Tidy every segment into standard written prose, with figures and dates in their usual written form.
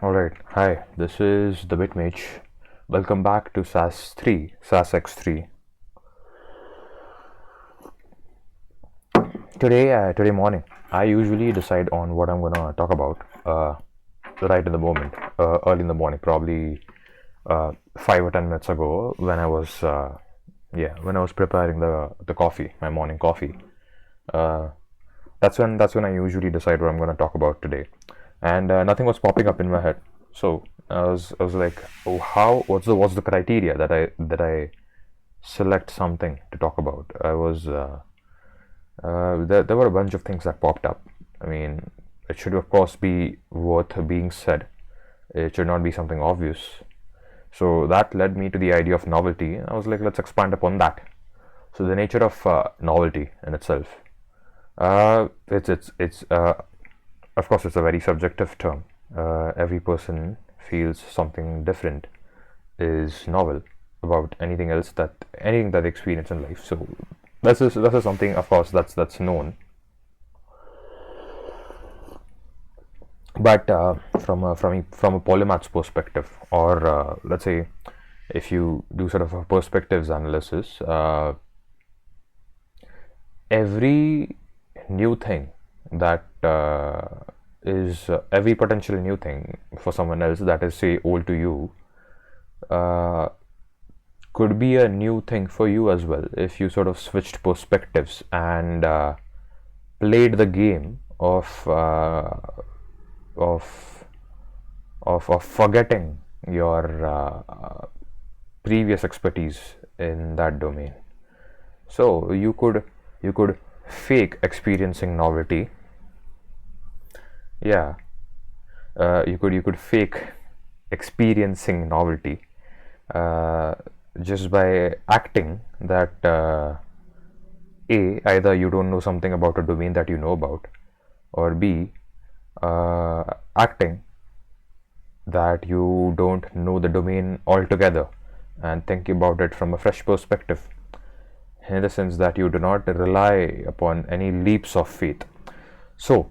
Alright, hi, this is the Bitmage. Welcome back to SaaS X3. Today morning, I usually decide on what I'm gonna talk about right in the moment, early in the morning, probably 5 or 10 minutes ago when I was preparing the coffee, my morning coffee. Uh, that's when I usually decide what I'm gonna talk about today, and nothing was popping up in my head. So I was like, oh, what's the criteria that I select something to talk about? There were a bunch of things that popped up. I mean, it should of course be worth being said. It should not be something obvious. So that led me to the idea of novelty. I was like, let's expand upon that. So the nature of novelty in itself. It's of course it's a very subjective term. Every person feels something different is novel about anything that they experience in life. So this is something, of course, that's known. But from a polymath's perspective, or let's say if you do sort of a perspectives analysis, every new thing that is every potential new thing for someone else that is, say, old to you, uh, could be a new thing for you as well if you sort of switched perspectives and played the game of of forgetting your previous expertise in that domain. So you could fake experiencing novelty. Yeah, you could fake experiencing novelty uh, just by acting that either you don't know something about a domain that you know about, or B, acting that you don't know the domain altogether and think about it from a fresh perspective, in the sense that you do not rely upon any leaps of faith. So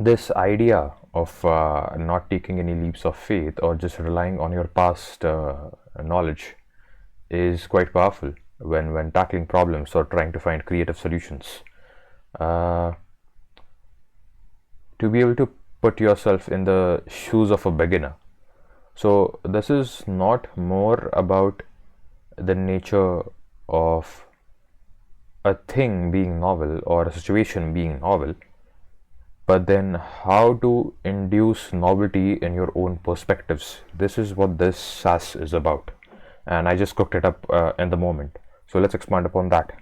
this idea of not taking any leaps of faith or just relying on your past knowledge is quite powerful when tackling problems or trying to find creative solutions. Uh, to be able to put yourself in the shoes of a beginner. So this is not more about the nature of a thing being novel or a situation being novel, but then how to induce novelty in your own perspectives. This is what this SaaS is about, and I just cooked it up in the moment. So let's expand upon that.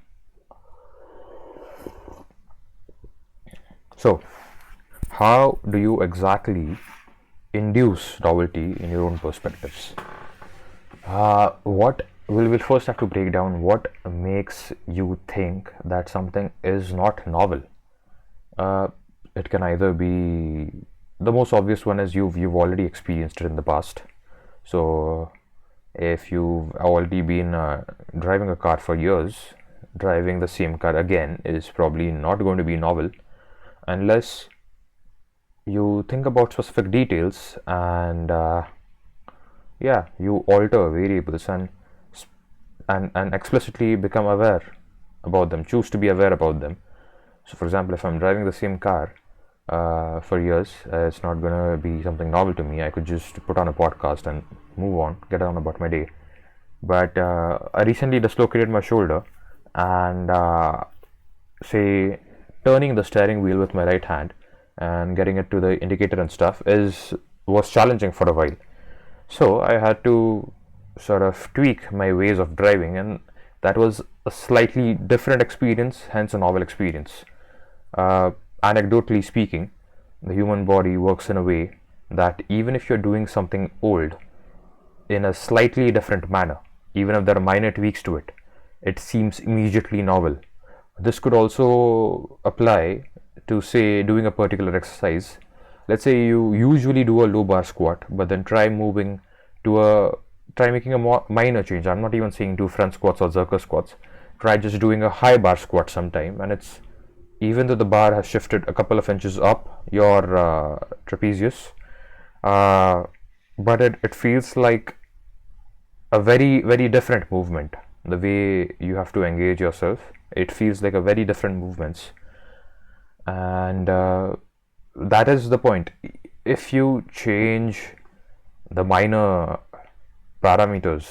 So how do you exactly induce novelty in your own perspectives? What we'll first have to break down what makes you think that something is not novel. Uh, it can either be, the most obvious one is you've already experienced it in the past. So if you've already been driving a car for years, driving the same car again is probably not going to be novel unless you think about specific details and you alter variables and explicitly become aware about them, choose to be aware about them. So for example, if I'm driving the same car for years, it's not gonna be something novel to me. I could just put on a podcast and move on, get on about my day. But I recently dislocated my shoulder, and say turning the steering wheel with my right hand and getting it to the indicator and stuff was challenging for a while. So I had to sort of tweak my ways of driving, and that was a slightly different experience, hence a novel experience. Uh, Anecdotally speaking, the human body works in a way that even if you're doing something old in a slightly different manner, even if there are minor tweaks to it, it seems immediately novel. This could also apply to, say, doing a particular exercise. Let's say you usually do a low bar squat, but then try making a minor change. I'm not even saying do front squats or zerker squats. Try just doing a high bar squat sometime, and it's, even though the bar has shifted a couple of inches up your trapezius, uh, but it feels like a very, very different movement. The way you have to engage yourself, it feels like a very different movements. And that is the point. If you change the minor parameters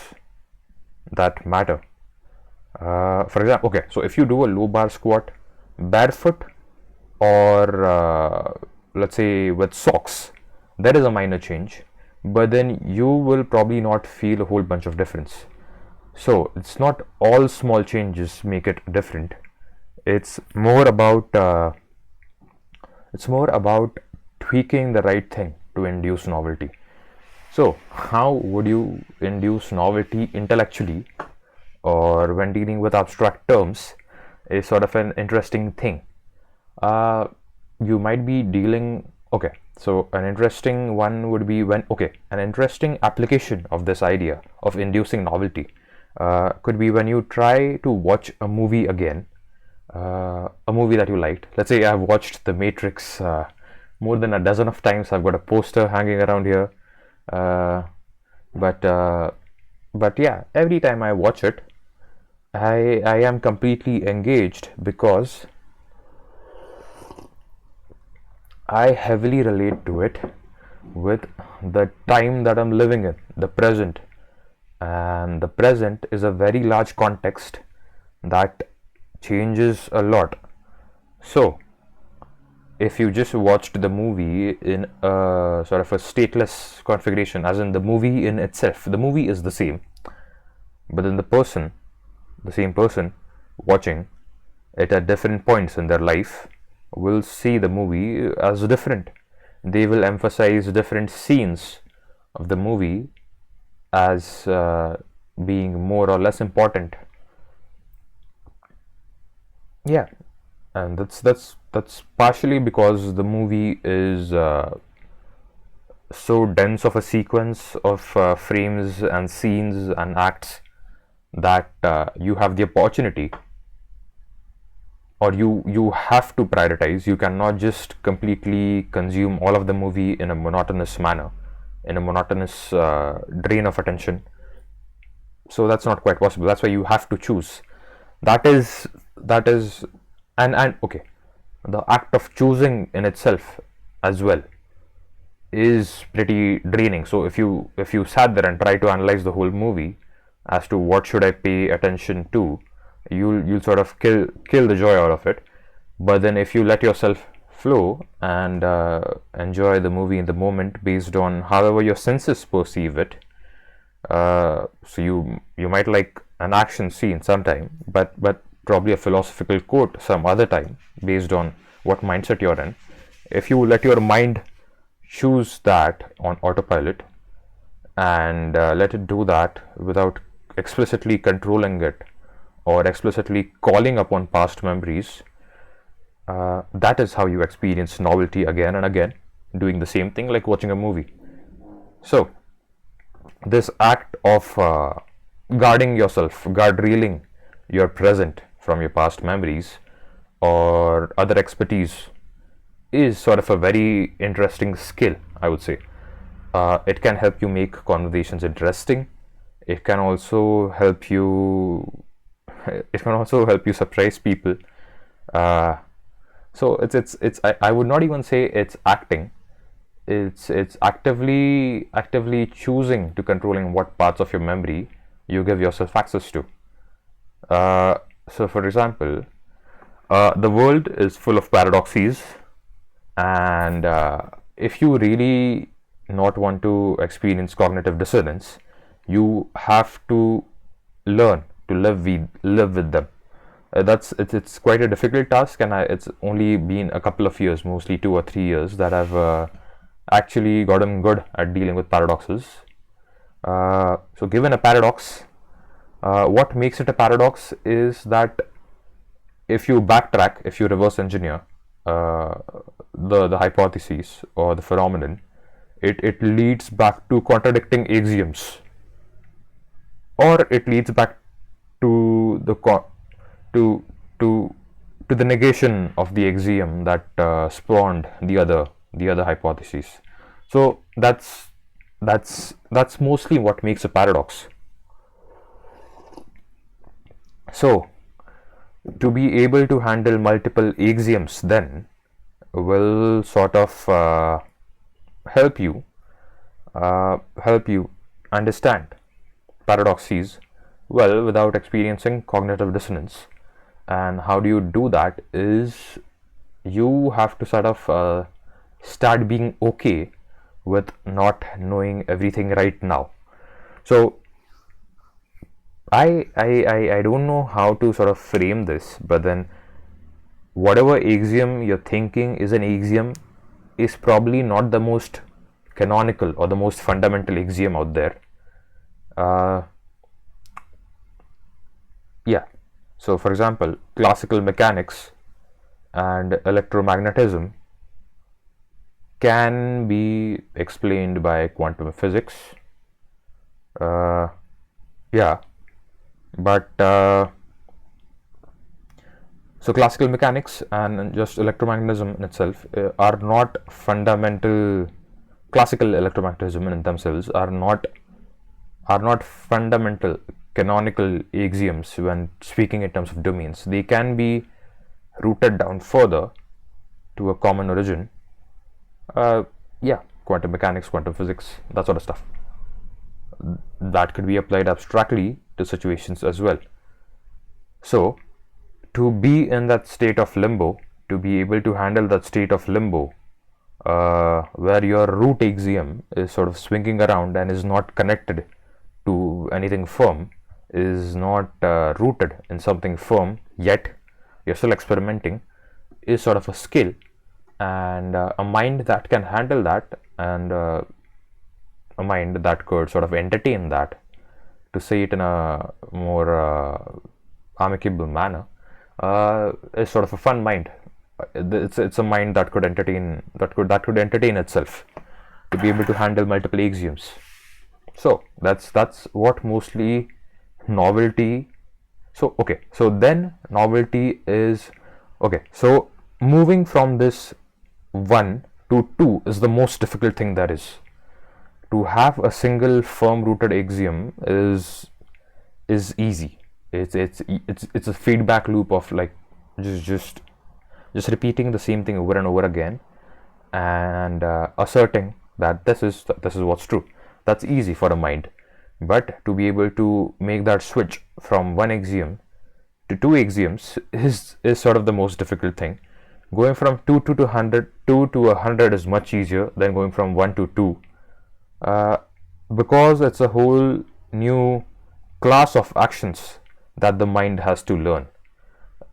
that matter, for example, okay, so if you do a low bar squat barefoot, or let's say with socks, there is a minor change, but then you will probably not feel a whole bunch of difference. So it's not all small changes make it different. It's more about tweaking the right thing to induce novelty. So how would you induce novelty intellectually, or when dealing with abstract terms, is sort of an interesting thing. You might be dealing, okay, so an interesting one would be an interesting application of this idea of inducing novelty could be when you try to watch a movie again, a movie that you liked. Let's say I've watched The Matrix more than a dozen of times. I've got a poster hanging around here, but yeah, every time I watch it, I am completely engaged, because I heavily relate to it with the time that I'm living in, the present. And the present is a very large context that changes a lot. So if you just watched the movie in a sort of a stateless configuration, as in the movie in itself, the movie is the same, but then the same person watching it at different points in their life will see the movie as different. They will emphasize different scenes of the movie as being more or less important. Yeah, and that's partially because the movie is so dense of a sequence of frames and scenes and acts that you have the opportunity, or you have to prioritize. You cannot just completely consume all of the movie in a monotonous manner, in a monotonous drain of attention. So that's not quite possible. That's why you have to choose. That is and okay, the act of choosing in itself as well is pretty draining. So if you sat there and try to analyze the whole movie as to what should I pay attention to, you'll sort of kill the joy out of it. But then if you let yourself flow and enjoy the movie in the moment based on however your senses perceive it, so you might like an action scene sometime, but probably a philosophical quote some other time, based on what mindset you're in. If you let your mind choose that on autopilot and let it do that without explicitly controlling it or explicitly calling upon past memories, that is how you experience novelty again and again, doing the same thing like watching a movie. So this act of guardrailing your present from your past memories or other expertise is sort of a very interesting skill, I would say. It can help you make conversations interesting. It can also help you surprise people. So it's I would not even say it's acting. It's actively choosing to controlling what parts of your memory you give yourself access to. So for example, the world is full of paradoxes, and if you really not want to experience cognitive dissonance, you have to learn to live with them. It's quite a difficult task, and it's only been a couple of years, mostly 2 or 3 years, that I've actually gotten good at dealing with paradoxes. So given a paradox, what makes it a paradox is that if you backtrack, if you reverse engineer the hypotheses or the phenomenon, it leads back to contradicting axioms, or it leads back to to the negation of the axiom that spawned the other hypotheses. So that's mostly what makes a paradox. So to be able to handle multiple axioms then will sort of help you understand paradoxes well without experiencing cognitive dissonance. And how do you do that is you have to sort of start being okay with not knowing everything right now. So I don't know how to sort of frame this, but then whatever axiom you're thinking is an axiom is probably not the most canonical or the most fundamental axiom out there. Yeah. So for example, classical mechanics and electromagnetism can be explained by quantum physics. Yeah. But so classical mechanics and just electromagnetism in itself are not fundamental. Classical electromagnetism in themselves are not fundamental canonical axioms when speaking in terms of domains. They can be rooted down further to a common origin. Yeah, quantum mechanics, quantum physics, that sort of stuff. That could be applied abstractly to situations as well. So to be in that state of limbo, to be able to handle that state of limbo, where your root axiom is sort of swinging around and is not connected to anything firm, is not rooted in something firm yet, you're still experimenting, is sort of a skill, and a mind that can handle that, and a mind that could sort of entertain that, to say it in a more amicable manner, is sort of a fun mind. It's a mind that could entertain itself, to be able to handle multiple axioms. So that's what mostly novelty. So okay, so then novelty is okay. So moving from this 1 to 2 is the most difficult thing there is. To have a single firm rooted axiom is easy. It's a feedback loop of like just repeating the same thing over and over again, and asserting that this is what's true. That's easy for a mind. But to be able to make that switch from one axiom to two axioms is sort of the most difficult thing. Going from 2 to 100 is much easier than going from 1 to 2, because it's a whole new class of actions that the mind has to learn,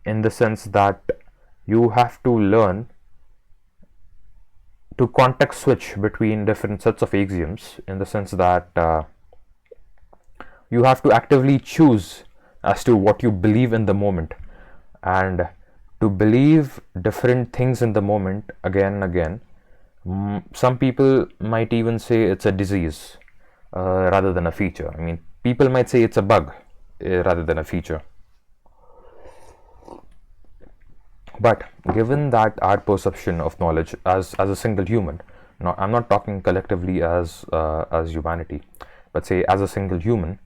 in the sense that you have to learn to context switch between different sets of axioms, in the sense that you have to actively choose as to what you believe in the moment, and to believe different things in the moment again and again. Some people might even say it's a disease rather than a feature. I mean, people might say it's a bug rather than a feature. But given that our perception of knowledge as a single human, now I'm not talking collectively as humanity, but say as a single human,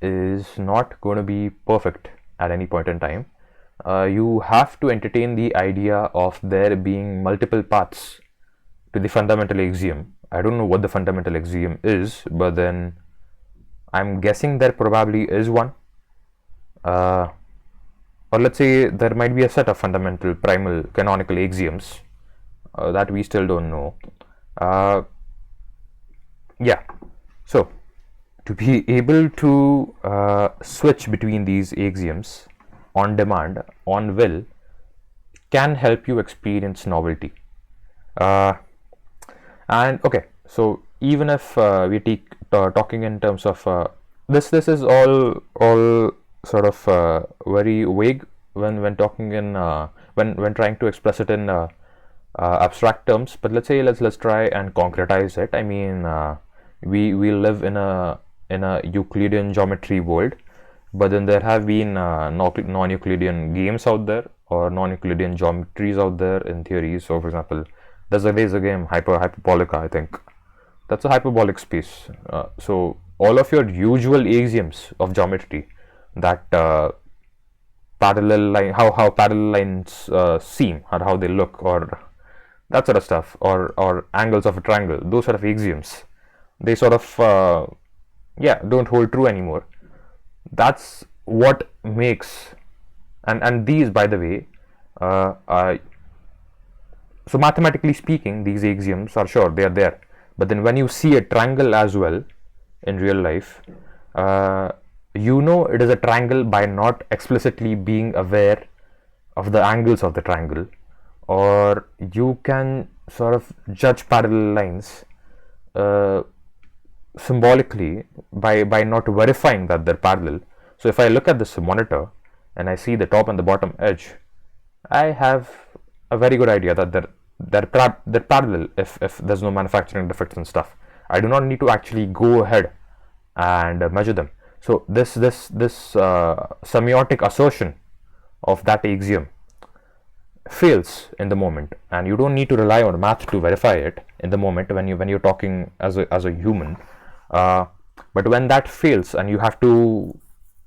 is not going to be perfect at any point in time. You have to entertain the idea of there being multiple paths to the fundamental axiom. I don't know what the fundamental axiom is, but then I'm guessing there probably is one. Or let's say there might be a set of fundamental primal canonical axioms that we still don't know. Yeah, so to be able to switch between these axioms on demand, on will, can help you experience novelty. And okay, so even if we take talking in terms of this is all sort of very vague when talking in when trying to express it in abstract terms. But let's try and concretize it. I mean, we live in a Euclidean geometry world, but then there have been non-Euclidean games out there, or non-Euclidean geometries out there in theory. So for example, there's a game Hyperbolica, I think. that's a hyperbolic space. So all of your usual axioms of geometry, that parallel line, how parallel lines seem or how they look, or that sort of stuff, or angles of a triangle, those sort of axioms, they sort of don't hold true anymore. That's what makes, and these, by the way, so mathematically speaking, these axioms are, sure, they are there, but then when you see a triangle as well in real life, you know it is a triangle by not explicitly being aware of the angles of the triangle, or you can sort of judge parallel lines symbolically by not verifying that they're parallel. So if I look at this monitor and I see the top and the bottom edge, I have a very good idea that they're parallel if there's no manufacturing defects and stuff. I do not need to actually go ahead and measure them. So this semiotic assertion of that axiom fails in the moment, and you don't need to rely on math to verify it in the moment when you're talking as a human. But when that fails and you have to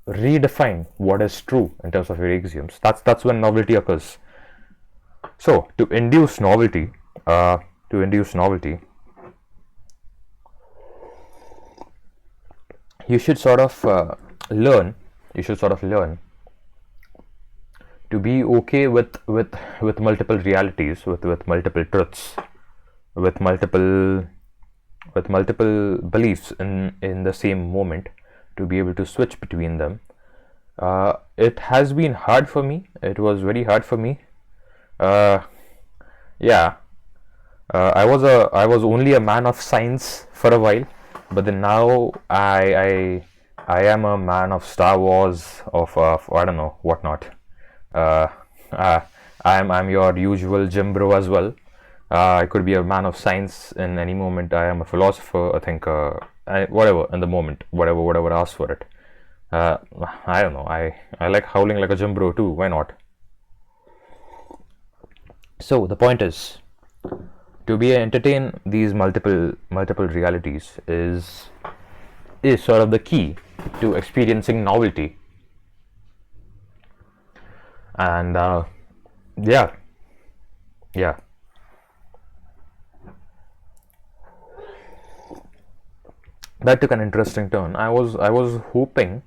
redefine what is true in terms of your axioms, that's when novelty occurs. So to induce novelty, you should sort of learn to be okay with multiple realities, with multiple truths, with multiple beliefs in the same moment, to be able to switch between them. It has been hard for me. It was very hard for me. I was only a man of science for a while, but then now I am a man of Star Wars, of I don't know whatnot. I'm your usual gym bro as well. I could be a man of science in any moment. I am a philosopher, a thinker, whatever in the moment, whatever asks for it. I don't know. I like howling like a gym bro too. Why not? So the point is, to be entertain these multiple realities is sort of the key to experiencing novelty. And yeah. That took an interesting turn. I was hoping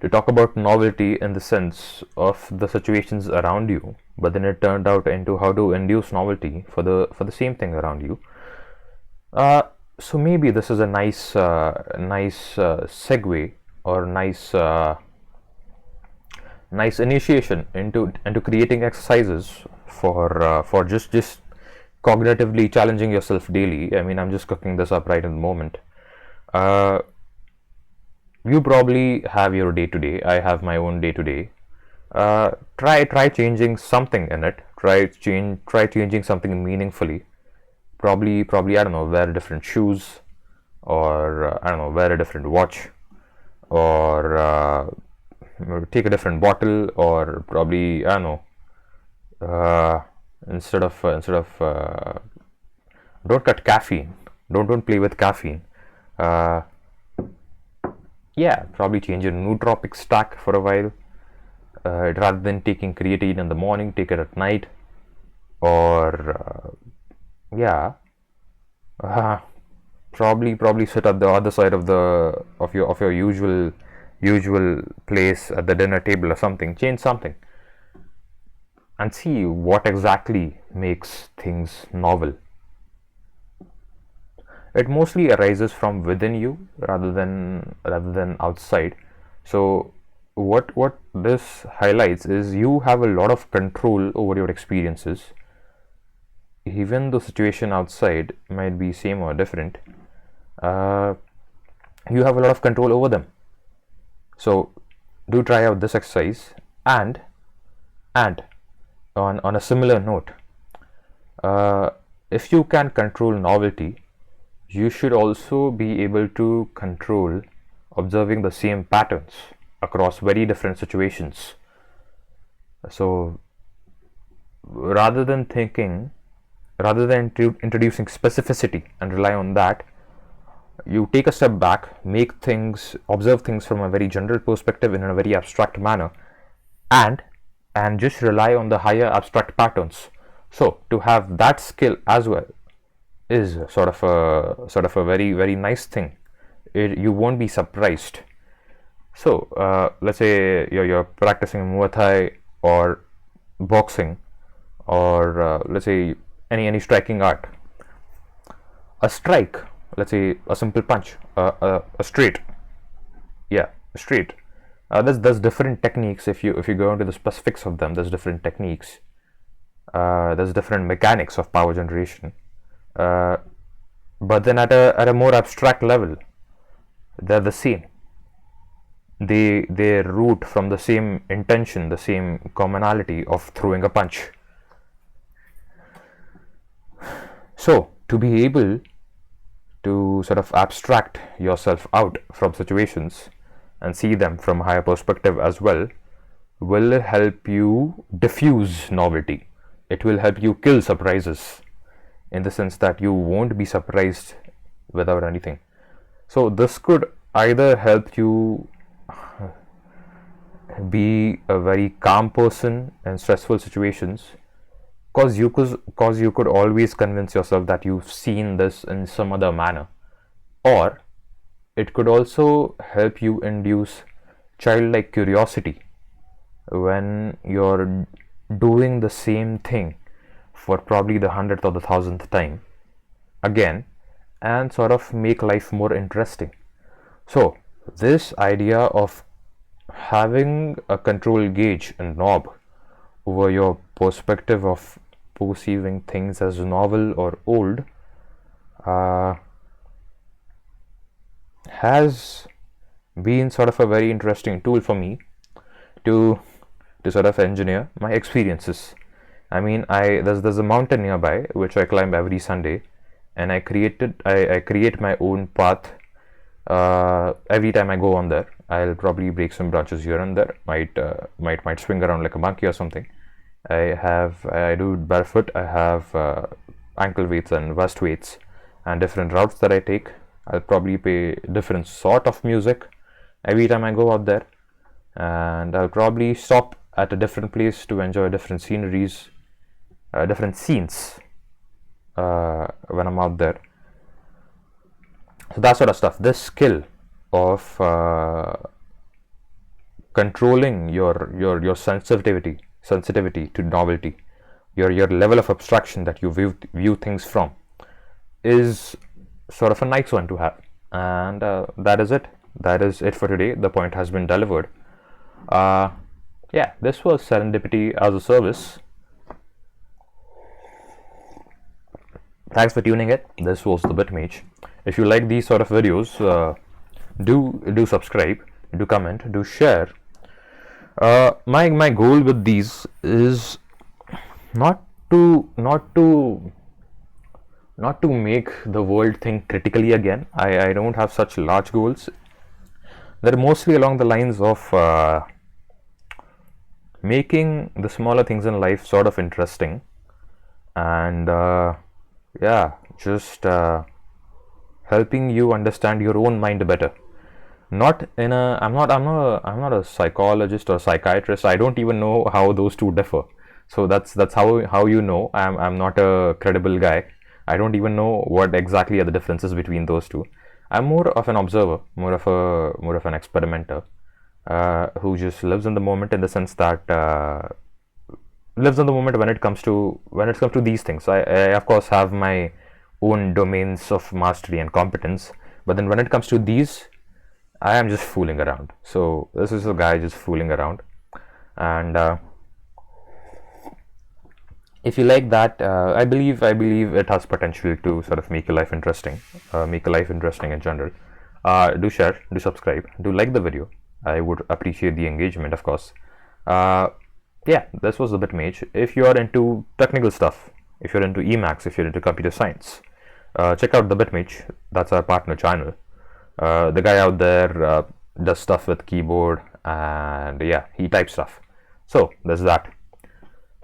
to talk about novelty in the sense of the situations around you, but then it turned out into how to induce novelty for the same thing around you. So maybe this is a nice segue, or nice initiation into creating exercises for just cognitively challenging yourself daily. I mean, I'm just cooking this up right in the moment. You probably have your day to day. I have my own day to day. Try changing something in it. Try changing something meaningfully. Probably I don't know, wear different shoes, or I don't know, wear a different watch, or take a different bottle, or probably I don't know, instead of don't cut caffeine, don't play with caffeine. Probably change your nootropic stack for a while. Rather than taking creatine in the morning, take it at night, or probably sit at the other side of your usual place at the dinner table or something. Change something and see what exactly makes things novel. It mostly arises from within you rather than outside. So what this highlights is you have a lot of control over your experiences, even though situation outside might be same or different. You have a lot of control over them. So do try out this exercise, and on a similar note, if you can control novelty, you should also be able to control observing the same patterns across very different situations. So rather than thinking rather than introducing specificity and rely on that, you take a step back, observe things from a very general perspective in a very abstract manner, and just rely on the higher abstract patterns. So to have that skill as well is sort of a very, very nice thing. You won't be surprised. So let's say you're practicing Muay Thai or boxing, or let's say any striking art. A strike, let's say a simple punch, a straight, straight. There's different techniques. If you go into the specifics of them, there's different techniques. There's different mechanics of power generation. But then at a more abstract level, they're the same. They root from the same intention, the same commonality of throwing a punch. So to be able to sort of abstract yourself out from situations and see them from a higher perspective as well will help you diffuse novelty. It will help you kill surprises, in the sense that you won't be surprised without anything. So this could either help you be a very calm person in stressful situations, because you could always convince yourself that you've seen this in some other manner, or it could also help you induce childlike curiosity when you're doing the same thing for probably the 100th or the 1000th time again, and sort of make life more interesting. So this idea of having a control gauge and knob over your perspective of perceiving things as novel or old has been sort of a very interesting tool for me to sort of engineer my experiences. I mean, there's a mountain nearby which I climb every Sunday, and I create my own path. Every time I go on there, I'll probably break some branches here and there. Might swing around like a monkey or something. I do it barefoot. I have ankle weights and wrist weights and different routes that I take. I'll probably play different sort of music every time I go out there, and I'll probably stop at a different place to enjoy different sceneries, different scenes when I'm out there. So that sort of stuff. This skill of controlling your sensitivity to novelty, your level of abstraction that you view things from, is sort of a nice one to have. And that is it for today. The point has been delivered. This was Serendipity as a Service. Thanks for tuning in. This was the Bitmage. If you like these sort of videos, do subscribe, do comment, do share. My goal with these is not to make the world think critically again. I don't have such large goals. They're mostly along the lines of making the smaller things in life sort of interesting, and just helping you understand your own mind better. I'm not a psychologist or psychiatrist. I don't even know how those two differ. So that's how you know I'm not a credible guy. I don't even know what exactly are the differences between those two. I'm more of an observer, more of an experimenter, who just lives in the moment, in the sense that lives in the moment when it comes to these things. I of course have my own domains of mastery and competence, but then when it comes to these, I am just fooling around. So this is a guy just fooling around, and if you like that, I believe it has potential to sort of make your life interesting, in general. Do share, do subscribe, do like the video. I would appreciate the engagement, of course. This was the Bitmage. If you are into technical stuff, if you're into Emacs, if you're into computer science, check out the Bitmage. That's our partner channel. The guy out there does stuff with keyboard, and he types stuff. So there's that.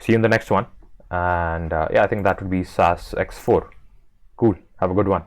See you in the next one. And yeah, I think that would be SaaS X4. Cool. Have a good one.